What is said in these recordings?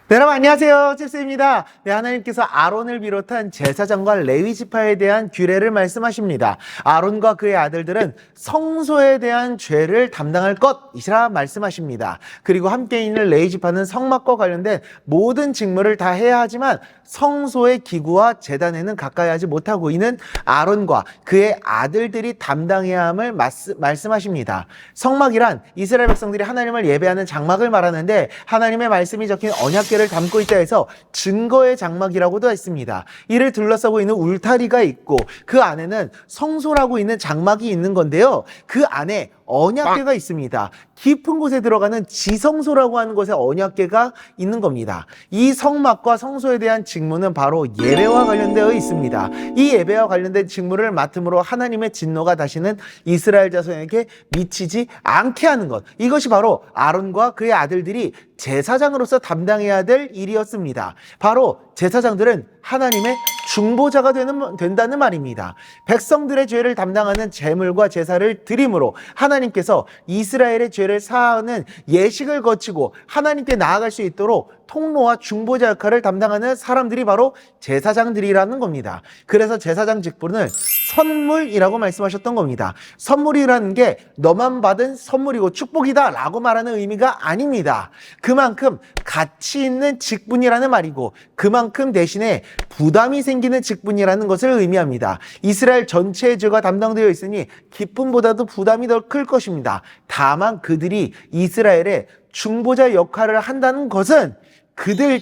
네, 여러분 안녕하세요. 찝스입니다. 네, 하나님께서 아론을 비롯한 제사장과 레위 지파에 대한 규례를 말씀하십니다. 아론과 그의 아들들은 성소에 대한 죄를 담당할 것이라 말씀하십니다. 그리고 함께 있는 레위 지파는 성막과 관련된 모든 직무를 다 해야 하지만 성소의 기구와 제단에는 가까이 하지 못하고 이는 아론과 그의 아들들이 담당해야 함을 말씀하십니다. 성막이란 이스라엘 백성들이 하나님을 예배하는 장막을 말하는데 하나님의 말씀이 적힌 언약궤를 담고 있다 해서 증거의 장막이라고도 했습니다. 이를 둘러싸고 있는 울타리가 있고 그 안에는 성소라고 있는 장막이 있는 건데요. 그 안에 언약궤가 있습니다. 깊은 곳에 들어가는 지성소라고 하는 곳에 언약궤가 있는 겁니다. 이 성막과 성소에 대한 직무는 바로 예배와 관련되어 있습니다. 이 예배와 관련된 직무를 맡음으로 하나님의 진노가 다시는 이스라엘 자손에게 미치지 않게 하는 것, 이것이 바로 아론과 그의 아들들이 제사장으로서 담당해야 될 일이었습니다. 바로 제사장들은 하나님의 중보자가 된다는 말입니다. 백성들의 죄를 담당하는 제물과 제사를 드림으로 하나님께서 이스라엘의 죄를 사하는 예식을 거치고 하나님께 나아갈 수 있도록 통로와 중보자 역할을 담당하는 사람들이 바로 제사장들이라는 겁니다. 그래서 제사장 직분을 선물이라고 말씀하셨던 겁니다. 선물이라는 게 너만 받은 선물이고 축복이다 라고 말하는 의미가 아닙니다. 그만큼 가치 있는 직분이라는 말이고 그만큼 대신에 부담이 생기는 직분이라는 것을 의미합니다. 이스라엘 전체의 죄가 담당되어 있으니 기쁨보다도 부담이 더 클 것입니다. 다만 그들이 이스라엘의 중보자 역할을 한다는 것은 그들의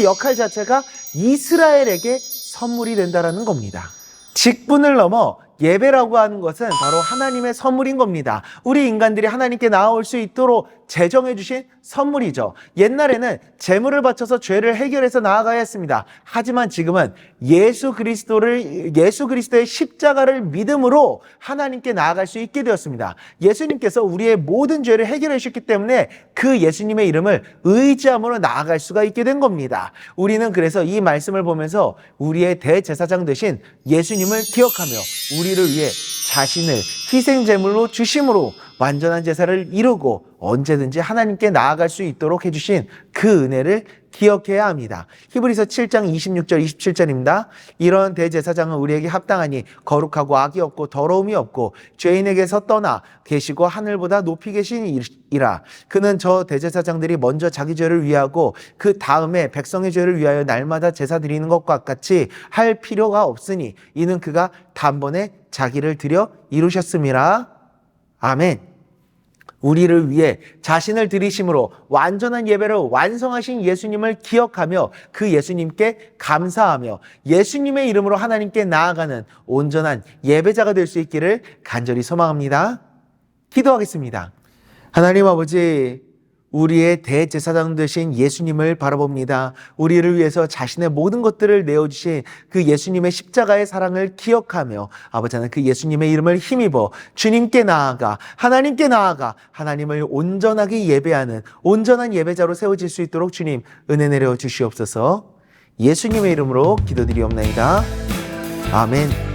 역할 자체가 이스라엘에게 선물이 된다는 겁니다. 직분을 넘어 예배라고 하는 것은 바로 하나님의 선물인 겁니다. 우리 인간들이 하나님께 나아올 수 있도록 제정해 주신 선물이죠. 옛날에는 제물을 바쳐서 죄를 해결해서 나아가야 했습니다. 하지만 지금은 예수 그리스도의 십자가를 믿음으로 하나님께 나아갈 수 있게 되었습니다. 예수님께서 우리의 모든 죄를 해결해 주셨기 때문에 그 예수님의 이름을 의지함으로 나아갈 수가 있게 된 겁니다. 우리는 그래서 이 말씀을 보면서 우리의 대제사장 되신 예수님을 기억하며 우리를 위해 자신을 희생제물로 주심으로 완전한 제사를 이루고 언제든지 하나님께 나아갈 수 있도록 해주신 그 은혜를 기억해야 합니다. 히브리서 7장 26절 27절입니다. 이런 대제사장은 우리에게 합당하니 거룩하고 악이 없고 더러움이 없고 죄인에게서 떠나 계시고 하늘보다 높이 계신 이라. 그는 저 대제사장들이 먼저 자기 죄를 위하고 그 다음에 백성의 죄를 위하여 날마다 제사 드리는 것과 같이 할 필요가 없으니 이는 그가 단번에 자기를 드려 이루셨음이라. 아멘. 우리를 위해 자신을 드리심으로 완전한 예배를 완성하신 예수님을 기억하며 그 예수님께 감사하며 예수님의 이름으로 하나님께 나아가는 온전한 예배자가 될 수 있기를 간절히 소망합니다. 기도하겠습니다. 하나님 아버지, 우리의 대제사장 되신 예수님을 바라봅니다. 우리를 위해서 자신의 모든 것들을 내어주신 그 예수님의 십자가의 사랑을 기억하며 아버지 하나님 그 예수님의 이름을 힘입어 주님께 나아가 하나님께 나아가 하나님을 온전하게 예배하는 온전한 예배자로 세워질 수 있도록 주님 은혜 내려 주시옵소서. 예수님의 이름으로 기도드리옵나이다. 아멘.